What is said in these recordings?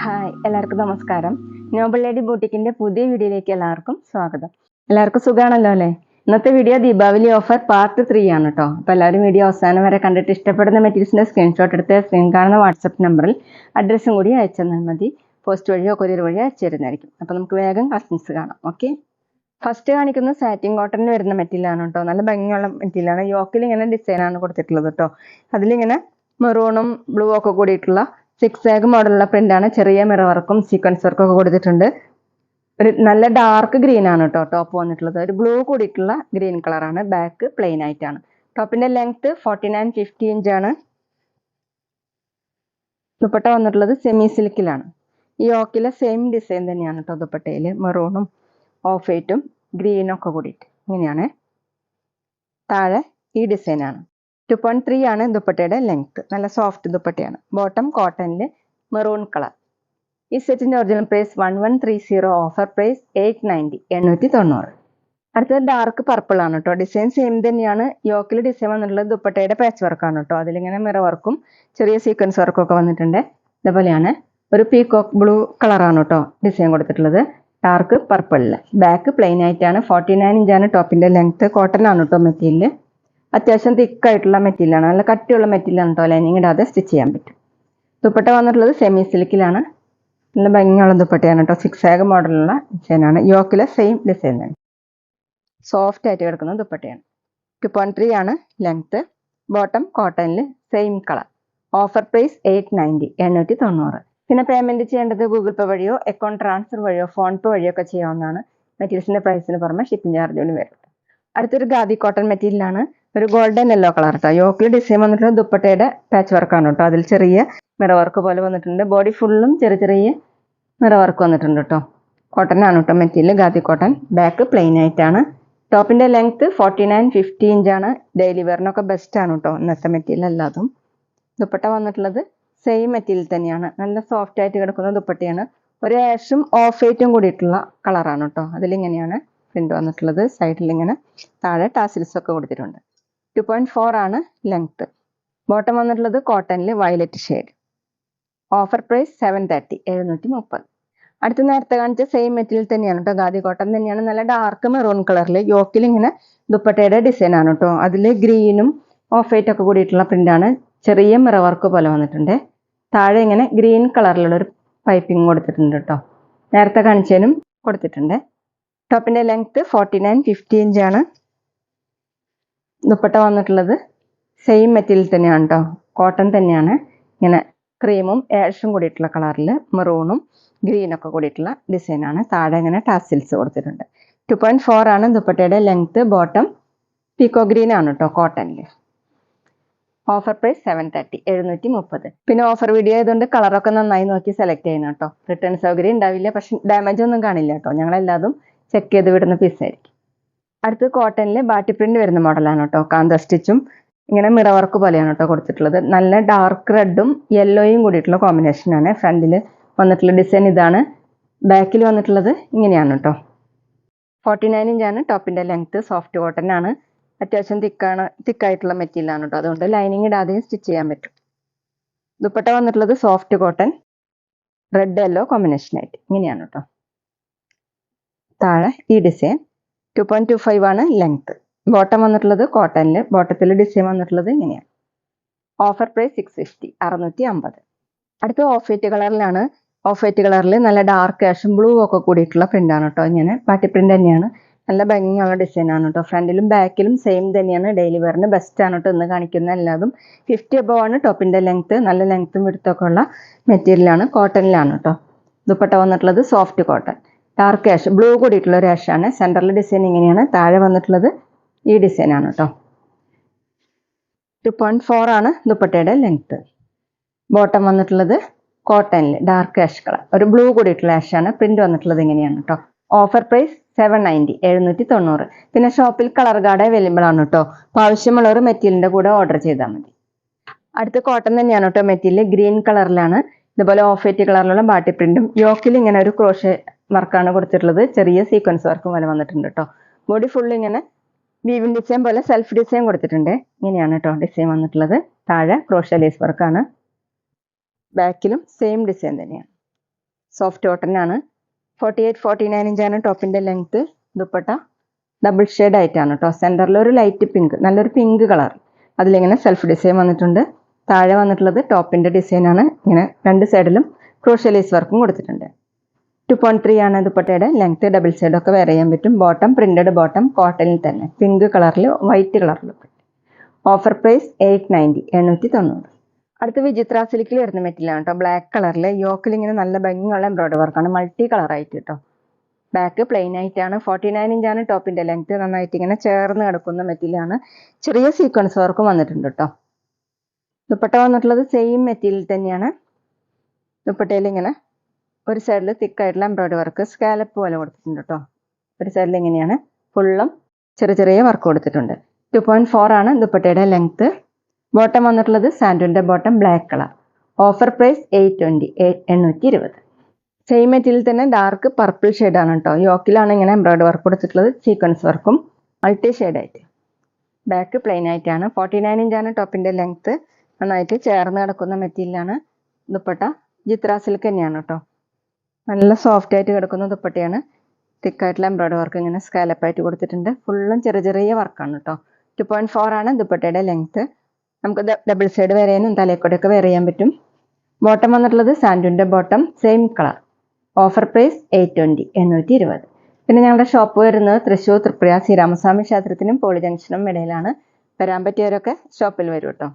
Hi, എല്ലാവർക്കും നമസ്കാരം. Nobel lady ബൂട്ടിക്കിന്റെ പുതിയ വീഡിയോയിലേക്ക് എല്ലാവർക്കും സ്വാഗതം. എല്ലാവർക്കും സുഖമാണല്ലോ അല്ലേ? ഇന്നത്തെ വീഡിയോ ദീപാവലി ഓഫർ പാർട്ട് 3 ആണ് കേട്ടോ. അപ്പോൾ എല്ലാവരും വീഡിയോ അവസാനം വരെ കണ്ടിട്ട് ഇഷ്ടപ്പെടുന്ന മെറ്റീരിയൽസിന്റെ സ്ക്രീൻഷോട്ട് എടുത്ത് സ്ക്രീൻ കാണുന്ന വാട്സപ്പ് നമ്പറിൽ അഡ്രസ്സും കൂടി അയച്ചു തന്നാൽ മതി. പോസ്റ്റ് വഴിയോ കൊറിയർ വഴിയോ അയച്ചു തരുന്നതായിരിക്കും. അപ്പോൾ നമുക്ക് വേഗം കളക്ഷൻസ് കാണാം. ഓക്കെ, ഫസ്റ്റ് കാണിക്കുന്നത് സാറ്റിൻ കോട്ടണിൽ വരുന്ന മെറ്റീരിയലാണ് കേട്ടോ. നല്ല ഭംഗിയുള്ള മെറ്റീരിയലാണ്. യോക്കിൽ ഇങ്ങനെ ഡിസൈനാണ് കൊടുത്തിട്ടുള്ളത് കേട്ടോ. അതിലിങ്ങനെ മെറൂണും ബ്ലൂ ഒക്കെ കൂടിയിട്ടുള്ള 6 മോഡലുള്ള പ്രിന്റാണ്. ചെറിയ മിറർ വർക്കും സീക്വൻസ് വർക്കും ഒക്കെ കൊടുത്തിട്ടുണ്ട്. ഒരു നല്ല ഡാർക്ക് ഗ്രീൻ ആണ് കേട്ടോ ടോപ്പ് വന്നിട്ടുള്ളത്. ഒരു ബ്ലൂ കൂടിയിട്ടുള്ള ഗ്രീൻ കളറാണ്. ബാക്ക് പ്ലെയിൻ ആയിട്ടാണ്. ടോപ്പിന്റെ ലെങ്ത് 49-50 ഇഞ്ചാണ്. ദുപ്പട്ട വന്നിട്ടുള്ളത് സെമി സിൽക്കിലാണ്. ഈ യോക്കിലെ സെയിം ഡിസൈൻ തന്നെയാണ് കേട്ടോ ദുപ്പട്ടയിൽ. മെറൂണും ഓഫ് വൈറ്റും ഗ്രീനും ഒക്കെ കൂടിയിട്ട് ഇങ്ങനെയാണ്. താഴെ ഈ ഡിസൈനാണ്. 2.3 ആണ് ദുപ്പട്ടയുടെ ലെങ്ത്. നല്ല സോഫ്റ്റ് ദുപ്പട്ടയാണ്. ബോട്ടം കോട്ടണിൽ മെറൂൺ കളർ. ഈ സെറ്റിന്റെ ഒറിജിനൽ പ്രൈസ് 1130, ഓഫർ പ്രൈസ് 890, 890. അടുത്തത് ഡാർക്ക് പർപ്പിൾ ആണ് കേട്ടോ. ഡിസൈൻ സെയിം തന്നെയാണ്. യോക്കിൽ ഡിസൈൻ വന്നിട്ടുള്ളത് ദുപ്പട്ടയുടെ പാച്ച് വർക്കാണ് കേട്ടോ. അതിലിങ്ങനെ മിറർ വർക്കും ചെറിയ സീക്വൻസ് വർക്കും ഒക്കെ വന്നിട്ടുണ്ട്. ഇതേപോലെയാണ്. ഒരു പീകോക്ക് ബ്ലൂ കളറാണ് കേട്ടോ ഡിസൈൻ കൊടുത്തിട്ടുള്ളത്. ഡാർക്ക് പർപ്പിളിൽ. ബാക്ക് പ്ലെയിൻ ആയിട്ടാണ്. 49 ഇഞ്ചാണ് ടോപ്പിന്റെ ലെങ്ത്. കോട്ടൺ ആണ് കേട്ടോ മെറ്റീരിയൽ. അത്യാവശ്യം തിക്കായിട്ടുള്ള മെറ്റീരിയലാണ്. നല്ല കട്ടിയുള്ള മെറ്റീരിയലാണ് കേട്ടോ. ലൈനിങ് ഇടാതെ സ്റ്റിച്ച് ചെയ്യാൻ പറ്റും. ദുപ്പട്ട വന്നിട്ടുള്ളത് സെമി സിൽക്കിലാണ്. നല്ല ഭംഗിയുള്ള ദുപ്പട്ടയാണ് കേട്ടോ. 6 മോഡലുള്ള ഡിസൈനാണ്. യോക്കിലെ സെയിം ഡിസൈൻ തന്നെ. സോഫ്റ്റ് ആയിട്ട് കിടക്കുന്ന ദുപ്പട്ടയാണ്. 2.3 ആണ് ലെങ്ത്. ബോട്ടം കോട്ടണിൽ സെയിം കളർ. Offer price 890, 890. പിന്നെ പേയ്മെന്റ് ചെയ്യേണ്ടത് ഗൂഗിൾ പേ വഴിയോ അക്കൗണ്ട് ട്രാൻസ്ഫർ വഴിയോ ഫോൺ പേ വഴിയോ ഒക്കെ ചെയ്യാവുന്നതാണ്. മെറ്റീരിയൽസിന്റെ പ്രൈസിന് പുറമെ ഷിപ്പിംഗ് ചാർജുകൾ വരും. അടുത്തൊരു ഖാദി കോട്ടൺ മെറ്റീരിയലാണ്. ഒരു ഗോൾഡൻ യെല്ലോ കളർ കേട്ടോ. യോക്കിൽ ഡിസൈൻ വന്നിട്ടുള്ള ദുപ്പട്ടയുടെ പാച്ച് വർക്കാണ് കേട്ടോ. അതിൽ ചെറിയ മിറർ വർക്ക് പോലെ വന്നിട്ടുണ്ട്. ബോഡി ഫുള്ളും ചെറിയ ചെറിയ മിറർ വർക്ക് വന്നിട്ടുണ്ട് കേട്ടോ. കോട്ടൺ ആണ് കേട്ടോ material. Khadi cotton. Back plain ആയിട്ടാണ്. ടോപ്പിന്റെ ലെങ്ത് 49-50 ഇഞ്ചാണ്. ഡെയിലി വെയറിനൊക്കെ ബെസ്റ്റ് ആണ് കേട്ടോ ഇന്നത്തെ മെറ്റീരിയൽ എല്ലാതും. ദുപ്പട്ട വന്നിട്ടുള്ളത് സെയിം മെറ്റീരിയൽ തന്നെയാണ്. നല്ല സോഫ്റ്റ് ആയിട്ട് കിടക്കുന്ന ദുപ്പട്ടയാണ്. ഒരു ആഷും ഓഫ് വൈറ്റും കൂടിയിട്ടുള്ള കളറാണ് കേട്ടോ. അതിലിങ്ങനെയാണ് പ്രിന്റ് വന്നിട്ടുള്ളത്. സൈഡിൽ ഇങ്ങനെ താഴെ ടാസിൽസ് ഒക്കെ കൊടുത്തിട്ടുണ്ട്. 2.4 ആണ് ലെങ്ത്. ബോട്ടം വന്നിട്ടുള്ളത് കോട്ടണിൽ വയലറ്റ് ഷെയ്ഡ്. Offer price 730, 730. അടുത്ത നേരത്തെ കാണിച്ച സെയിം മെറ്റീരിയൽ തന്നെയാണ് കേട്ടോ. ഖാദി കോട്ടൺ തന്നെയാണ്. നല്ല ഡാർക്ക് മെറൂൺ കളറിൽ യോക്കിൽ ഇങ്ങനെ ദുപ്പട്ടയുടെ ഡിസൈൻ ആണ് കേട്ടോ. അതിൽ ഗ്രീനും ഓഫ് വൈറ്റ് ഒക്കെ കൂടിയിട്ടുള്ള പ്രിന്റാണ്. ചെറിയ മിറർ വർക്ക് പോലെ വന്നിട്ടുണ്ട്. താഴെ ഇങ്ങനെ ഗ്രീൻ കളറിലുള്ള ഒരു പൈപ്പിംഗ് കൊടുത്തിട്ടുണ്ട് കേട്ടോ. നേരത്തെ കാണിച്ചതിനും കൊടുത്തിട്ടുണ്ട്. ടോപ്പിന്റെ ലെങ്ത് 49-50 ഇഞ്ചാണ്. ദുപ്പട്ട വന്നിട്ടുള്ളത് സെയിം മെറ്റീരിയൽ തന്നെയാണ് കേട്ടോ. കോട്ടൺ തന്നെയാണ്. ഇങ്ങനെ ക്രീമും ആഷും കൂടിയിട്ടുള്ള കളറിൽ മെറൂണും ഗ്രീനൊക്കെ കൂടിയിട്ടുള്ള ഡിസൈനാണ്. താഴെ ഇങ്ങനെ ടാസിൽസ് കൊടുത്തിട്ടുണ്ട്. 2.4 ആണ് ദുപ്പട്ടയുടെ ലെങ്ത്. ബോട്ടം പീക്കോ ഗ്രീൻ ആണ് കേട്ടോ കോട്ടണിൽ. Offer price 730, 730. പിന്നെ ഓഫർ വീഡിയോ ആയതുകൊണ്ട് കളറൊക്കെ നന്നായി നോക്കി സെലക്ട് ചെയ്യണം കേട്ടോ. റിട്ടേൺ സൗകര്യം ഉണ്ടാവില്ല, പക്ഷെ ഡാമേജ് ഒന്നും കാണില്ല കേട്ടോ. ഞങ്ങളെല്ലാതും ചെക്ക് ചെയ്ത് വിടുന്ന പീസായിരിക്കും. അടുത്ത് കോട്ടണിൽ ബാട്ടി പ്രിന്റ് വരുന്ന മോഡലാണ് കേട്ടോ. കാന്ത സ്റ്റിച്ചും ഇങ്ങനെ മിറർ വർക്ക് പോലെയാണ് കേട്ടോ കൊടുത്തിട്ടുള്ളത്. നല്ല ഡാർക്ക് റെഡും യെല്ലോയും കൂടിയിട്ടുള്ള കോമ്പിനേഷനാണ്. ഫ്രണ്ടിൽ വന്നിട്ടുള്ള ഡിസൈൻ ഇതാണ്. ബാക്കിൽ വന്നിട്ടുള്ളത് ഇങ്ങനെയാണ് കേട്ടോ. 49 ഇഞ്ചാണ് ടോപ്പിന്റെ ലെങ്ത്. സോഫ്റ്റ് കോട്ടൺ ആണ്. അത്യാവശ്യം തിക്കായിട്ടുള്ള മെറ്റീരിയലാണ് കേട്ടോ. അതുകൊണ്ട് ലൈനിങ് ഇടാതെയും സ്റ്റിച്ച് ചെയ്യാൻ പറ്റും. ദുപ്പട്ട വന്നിട്ടുള്ളത് സോഫ്റ്റ് കോട്ടൺ റെഡ് യെല്ലോ കോമ്പിനേഷനായിട്ട് ഇങ്ങനെയാണ് കേട്ടോ. താഴെ ഈ ഡിസൈൻ. 2.25 ആണ് ലെങ്ത്. ബോട്ടം വന്നിട്ടുള്ളത് കോട്ടണിൽ. ബോട്ടത്തിൽ ഡിസൈൻ വന്നിട്ടുള്ളത് ഇങ്ങനെയാണ്. Offer price 650, 650. അടുത്ത ഓഫ് വൈറ്റ് കളറിലാണ്. ഓഫ് വൈറ്റ് കളറിൽ നല്ല ഡാർക്ക് ആഷും ബ്ലൂ ഒക്കെ കൂടിയിട്ടുള്ള പ്രിന്റാണ് കേട്ടോ. ഇങ്ങനെ പാട്ടി പ്രിന്റ് തന്നെയാണ്. നല്ല ഭംഗിയുള്ള ഡിസൈനാണ് കേട്ടോ. ഫ്രണ്ടിലും ബാക്കിലും സെയിം തന്നെയാണ്. ഡെയിലി വെയറിന് ബെസ്റ്റ് ആണ് കേട്ടോ ഇന്ന് കാണിക്കുന്ന എല്ലാതും. 50 above ആണ് ടോപ്പിന്റെ ലെങ്ത്. നല്ല ലെങ്ത്തും വിടുത്തൊക്കെ ഉള്ള മെറ്റീരിയലാണ്. കോട്ടണിലാണ് കേട്ടോ. ദുപ്പട്ട വന്നിട്ടുള്ളത് soft cotton. Dark ash blue കൂടിയിട്ടുള്ള ഒരു ആഷാണ്. സെൻറ്ററിൽ ഡിസൈൻ ഇങ്ങനെയാണ്. താഴെ വന്നിട്ടുള്ളത് ഈ ഡിസൈനാണ് കേട്ടോ. 2.4 ആണ് ദുപ്പട്ടയുടെ ലെങ്ത്. ബോട്ടം വന്നിട്ടുള്ളത് കോട്ടണിൽ ഡാർക്ക് ആഷ് കളർ. ഒരു ബ്ലൂ കൂടിയിട്ടുള്ള ആഷാണ്. പ്രിന്റ് വന്നിട്ടുള്ളത് ഇങ്ങനെയാണ് കേട്ടോ. Offer price 790, 790. പിന്നെ ഷോപ്പിൽ കളർ ഗാർഡ് അവൈലബിൾ ആണ് കേട്ടോ. അപ്പോൾ ആവശ്യമുള്ളവർ മെറ്റീരിയലിന്റെ കൂടെ ഓർഡർ ചെയ്താൽ മതി. അടുത്ത കോട്ടൺ തന്നെയാണ് കേട്ടോ മെറ്റീരിയൽ. ഗ്രീൻ കളറിലാണ്. ഇതുപോലെ ഓഫ് വൈറ്റ് കളറിലുള്ള ബാട്ടി പ്രിന്റും യോക്കിൽ ഇങ്ങനെ ഒരു ക്രോഷേ വർക്കാണ് കൊടുത്തിട്ടുള്ളത്. ചെറിയ സീക്വൻസ് വർക്കും പോലെ വന്നിട്ടുണ്ട് കേട്ടോ. ബോഡി ഫുൾ ഇങ്ങനെ വീവിംഗ് ഡിസൈൻ പോലെ സെൽഫ് ഡിസൈൻ കൊടുത്തിട്ടുണ്ട്. ഇങ്ങനെയാണ് കേട്ടോ ഡിസൈൻ വന്നിട്ടുള്ളത്. താഴെ ക്രോഷ്യ ലേസ് വർക്കാണ്. ബാക്കിലും സെയിം ഡിസൈൻ തന്നെയാണ്. സോഫ്റ്റ് കോട്ടൺ ആണ്. 48-49 ഇഞ്ചാണ് ടോപ്പിൻ്റെ ലെങ്ത്ത്. ദുപ്പട്ട ഡബിൾ ഷെയ്ഡ് ആയിട്ടാണ് കേട്ടോ. സെൻറ്ററിൽ ഒരു ലൈറ്റ് പിങ്ക്, നല്ലൊരു പിങ്ക് കളർ, അതിലിങ്ങനെ സെൽഫ് ഡിസൈൻ വന്നിട്ടുണ്ട്. താഴെ വന്നിട്ടുള്ളത് ടോപ്പിൻ്റെ ഡിസൈനാണ്. ഇങ്ങനെ രണ്ട് സൈഡിലും ക്രോഷ്യ ലേസ് വർക്കും കൊടുത്തിട്ടുണ്ട്. 2.3 ആണ് ദുപ്പട്ടയുടെ ലെങ്ത്ത്. ഡബിൾ സൈഡൊക്കെ വെയർ ചെയ്യാൻ പറ്റും. ബോട്ടം പ്രിൻറ്റഡ് ബോട്ടം, കോട്ടണിൽ തന്നെ പിങ്ക് കളറിൽ വൈറ്റ് കളറിൽ. Offer price 890, 890. അടുത്ത വിചിത്ര സിൽക്കിൽ വരുന്ന മെറ്റീരിയലാണ് കേട്ടോ. ബ്ലാക്ക് കളറിൽ യോക്കിൽ ഇങ്ങനെ നല്ല ഭംഗിയുള്ള എംബ്രോയ്ഡറി വർക്കാണ്, മൾട്ടി കളറായിട്ട് കേട്ടോ. ബാക്ക് പ്ലെയിൻ ആയിട്ടാണ്. 49 ഇഞ്ചാണ് ടോപ്പിൻ്റെ ലെങ്ത്ത്. നന്നായിട്ട് ഇങ്ങനെ ചേർന്ന് കിടക്കുന്ന മെറ്റീരിയലാണ്. ചെറിയ സീക്വൻസ് വർക്കും വന്നിട്ടുണ്ട് കേട്ടോ. ദുപ്പട്ട വന്നിട്ടുള്ളത് സെയിം മെറ്റീരിയൽ തന്നെയാണ്. ദുപ്പട്ടയിൽ ഇങ്ങനെ ഒരു സൈഡിൽ തിക്കായിട്ടുള്ള എംബ്രോയ്ഡറി വർക്ക് സ്കാലപ്പ് പോലെ കൊടുത്തിട്ടുണ്ട് കേട്ടോ. ഒരു സൈഡിൽ ഇങ്ങനെയാണ് ഫുള്ളും ചെറിയ ചെറിയ വർക്ക് കൊടുത്തിട്ടുണ്ട്. 2.4 ആണ് ദുപ്പട്ടയുടെ ലെങ്ത്ത്. ബോട്ടം വന്നിട്ടുള്ളത് സാൻഡൂൻ്റെ bottom, black colour. Offer price 820, 820. Same material തന്നെ ഡാർക്ക് പർപ്പിൾ ഷെയ്ഡാണ് കേട്ടോ. യോക്കിലാണ് ഇങ്ങനെ എംബ്രോയ്ഡറി വർക്ക് കൊടുത്തിട്ടുള്ളത്, സീക്വൻസ് വർക്കും മൾട്ടി ഷെയ്ഡായിട്ട്. ബാക്ക് പ്ലെയിൻ ആയിട്ടാണ്. 49 ഇഞ്ചാണ് ടോപ്പിൻ്റെ ലെങ്ത്ത്. നന്നായിട്ട് ചേർന്ന് കിടക്കുന്ന മെറ്റീരിയലാണ്. ദുപ്പട്ട ചിത്ര സിൽക്ക് തന്നെയാണ് കേട്ടോ. നല്ല സോഫ്റ്റ് ആയിട്ട് കിടക്കുന്ന ദുപ്പട്ടയാണ്. തിക്കായിട്ടുള്ള എംബ്രോയ്ഡറി വർക്ക് ഇങ്ങനെ സ്കാലപ്പായിട്ട് കൊടുത്തിട്ടുണ്ട്. ഫുള്ളും ചെറിയ ചെറിയ വർക്കാണ് കേട്ടോ. 2.4 ആണ് ദുപ്പട്ടയുടെ ലെങ്ത്ത്. നമുക്ക് ഡബിൾ സൈഡ് വെയർ ചെയ്യാനും തലയിക്കൂടെയൊക്കെ വെയർ ചെയ്യാൻ പറ്റും. ബോട്ടം വന്നിട്ടുള്ളത് സാൻഡൂൻ്റെ bottom, same colour. Offer price 820, 820. പിന്നെ ഞങ്ങളുടെ ഷോപ്പ് വരുന്നത് തൃശ്ശൂർ തൃപ്രയാർ ശ്രീരാമസ്വാമി ക്ഷേത്രത്തിനും പോളി ജംഗ്ഷനും ഇടയിലാണ്. വരാൻ പറ്റിയവരൊക്കെ ഷോപ്പിൽ വരും കേട്ടോ.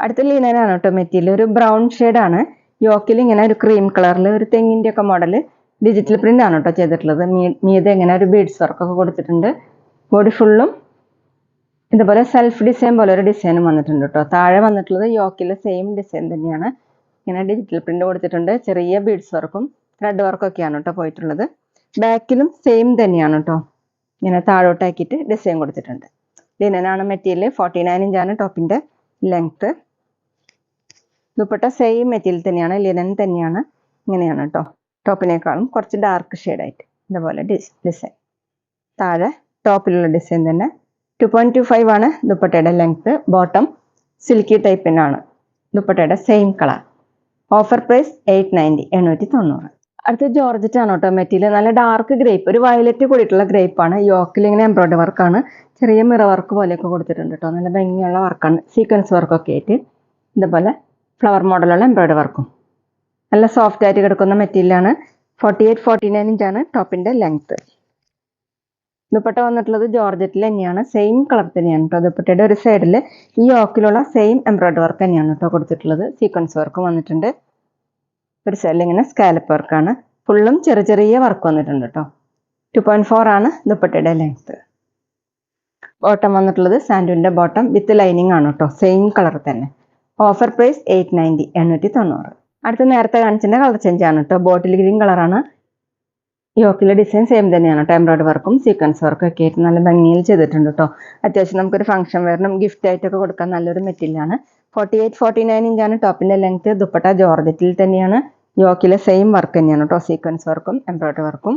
അടുത്ത ലിനനാണ് കേട്ടോ മെറ്റീരിയൽ. ഒരു ബ്രൗൺ ഷെയ്ഡാണ്. യോക്കിൽ ഇങ്ങനെ ഒരു ക്രീം കളറിൽ ഒരു തെങ്ങിൻ്റെ ഒക്കെ മോഡൽ ഡിജിറ്റൽ പ്രിൻ്റ് ആണ് കേട്ടോ ചെയ്തിട്ടുള്ളത്. മീതെ ഇങ്ങനെ ഒരു ബീഡ്സ് വർക്കൊക്കെ കൊടുത്തിട്ടുണ്ട്. ബോഡി ഫുള്ളും ഇതുപോലെ സെൽഫ് ഡിസൈൻ പോലെ ഒരു ഡിസൈനും വന്നിട്ടുണ്ട് കേട്ടോ. താഴെ വന്നിട്ടുള്ളത് യോക്കിലെ സെയിം ഡിസൈൻ തന്നെയാണ്. ഇങ്ങനെ ഡിജിറ്റൽ പ്രിൻ്റ് കൊടുത്തിട്ടുണ്ട്. ചെറിയ ബീഡ്സ് വർക്കും ത്രെഡ് വർക്കൊക്കെയാണ് കേട്ടോ പോയിട്ടുള്ളത്. ബാക്കിലും സെയിം തന്നെയാണ് കേട്ടോ. ഇങ്ങനെ താഴോട്ടാക്കിയിട്ട് ഡിസൈൻ കൊടുത്തിട്ടുണ്ട്. ലിനനാണ് മെറ്റീരിയൽ. 49 ഇഞ്ചാണ് ടോപ്പിൻ്റെ ലെങ്ത്ത്. ദുപ്പട്ട സെയിം മെറ്റീരിയൽ തന്നെയാണ്, ലിനൻ തന്നെയാണ്. ഇങ്ങനെയാണ് കേട്ടോ. ടോപ്പിനേക്കാളും കുറച്ച് ഡാർക്ക് ഷെയ്ഡായിട്ട് ഇതുപോലെ ഡിസൈൻ. താഴെ ടോപ്പിലുള്ള ഡിസൈൻ തന്നെ. 2.25 ആണ് ദുപ്പട്ടയുടെ ലെങ്ത്ത്. Bottom silky ടൈപ്പിനാണ്. ദുപ്പട്ടയുടെ സെയിം കളർ. Offer price 890, 890. അടുത്ത ജോർജറ്റ് ആണ് കേട്ടോ മെറ്റീരിയൽ. നല്ല ഡാർക്ക് ഗ്രേപ്പ്, ഒരു വയലറ്റ് കൂടിയിട്ടുള്ള ഗ്രേപ്പാണ്. യോക്കിൽ ഇങ്ങനെ എംബ്രോയ്ഡറി വർക്കാണ്. ചെറിയ മിറ വർക്ക് പോലെയൊക്കെ കൊടുത്തിട്ടുണ്ട് കേട്ടോ. നല്ല ഭംഗിയുള്ള വർക്കാണ്. സീക്വൻസ് വർക്കൊക്കെ ആയിട്ട് ഇതുപോലെ ഫ്ലവർ മോഡലുള്ള എംബ്രോയ്ഡറി വർക്കും. നല്ല സോഫ്റ്റ് ആയിട്ട് കിടക്കുന്ന മെറ്റീരിയലാണ്. 48-49 ഇഞ്ചാണ് ടോപ്പിൻ്റെ ലെങ്ത്ത്. ദുപ്പട്ട വന്നിട്ടുള്ളത് ജോർജറ്റിൽ തന്നെയാണ്. സെയിം കളർ തന്നെയാണ് കേട്ടോ. ദുപ്പട്ടയുടെ ഒരു സൈഡിൽ ഈ യോക്കിലുള്ള സെയിം എംബ്രോയ്ഡറി വർക്ക് തന്നെയാണ് കേട്ടോ കൊടുത്തിട്ടുള്ളത്. സീക്വൻസ് വർക്കും വന്നിട്ടുണ്ട്. ഒരു സൈഡിൽ ഇങ്ങനെ സ്കാലപ്പ് വർക്കാണ്. ഫുള്ളും ചെറിയ ചെറിയ വർക്ക് വന്നിട്ടുണ്ട് കേട്ടോ. 2.4 ആണ് ദുപ്പട്ടയുടെ ലെങ്ത്ത്. ബോട്ടം വന്നിട്ടുള്ളത് സാൻഡൂൻ്റെ ബോട്ടം വിത്ത് ലൈനിങ് ആണ് കേട്ടോ. സെയിം കളർ തന്നെ. Offer price 890, 890. അടുത്ത നേരത്തെ കാണിച്ചതിൻ്റെ കളർ ചേഞ്ച് ആണ് കേട്ടോ. ബോട്ടിൽ ഗ്രീൻ കളറാണ്. യോക്കിലെ ഡിസൈൻ സെയിം തന്നെയാണ് കേട്ടോ. എംബ്രോയ്ഡറി വർക്കും സീക്വൻസ് വർക്കും ഒക്കെ ആയിട്ട് നല്ല ഭംഗിയിൽ ചെയ്തിട്ടുണ്ട് കേട്ടോ. അത്യാവശ്യം നമുക്കൊരു ഫംഗ്ഷൻ വെയറിനും ഗിഫ്റ്റ് ആയിട്ടൊക്കെ കൊടുക്കാൻ നല്ലൊരു മെറ്റീരിയലാണ്. 48-49 ഇഞ്ചാണ് ടോപ്പിൻ്റെ ലെങ്ത്ത്. ദുപ്പട്ട ജോർജറ്റിൽ തന്നെയാണ്. യോക്കിലെ സെയിം വർക്ക് തന്നെയാണ് കേട്ടോ. സീക്വൻസ് വർക്കും എംബ്രോയ്ഡറി വർക്കും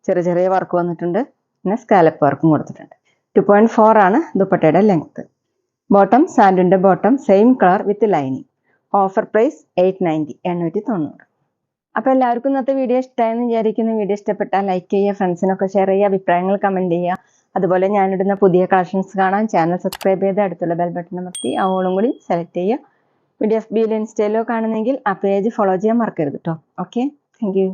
ചെറിയ ചെറിയ വർക്ക് വന്നിട്ടുണ്ട്. പിന്നെ സ്കാലപ്പ് വർക്കും കൊടുത്തിട്ടുണ്ട്. 2.4 ആണ് ദുപ്പട്ടയുടെ ലെങ്ത്ത്. ബോട്ടം സാൻഡൂൻ്റെ bottom, same colour with lining. Offer price 890, 890. അപ്പോൾ എല്ലാവർക്കും ഇന്നത്തെ വീഡിയോ ഇഷ്ടമായെന്ന് വിചാരിക്കുന്നു. വീഡിയോ ഇഷ്ടപ്പെട്ടാൽ ലൈക്ക് ചെയ്യുക, ഫ്രണ്ട്സിനൊക്കെ ഷെയർ ചെയ്യുക, അഭിപ്രായങ്ങൾ കമൻറ്റ് ചെയ്യുക. അതുപോലെ ഞാനിടുന്ന പുതിയ കളക്ഷൻസ് കാണാൻ ചാനൽ സബ്സ്ക്രൈബ് ചെയ്ത് അടുത്തുള്ള ബെൽ ബട്ടൺ അമർത്തി ഓളും കൂടി സെലക്ട് ചെയ്യുക. വീഡിയോ FB ഇൻസ്റ്റയിലോ കാണുന്നെങ്കിൽ ആ പേജ് ഫോളോ ചെയ്യാൻ മറക്കരുത് കേട്ടോ. Okay, thank you.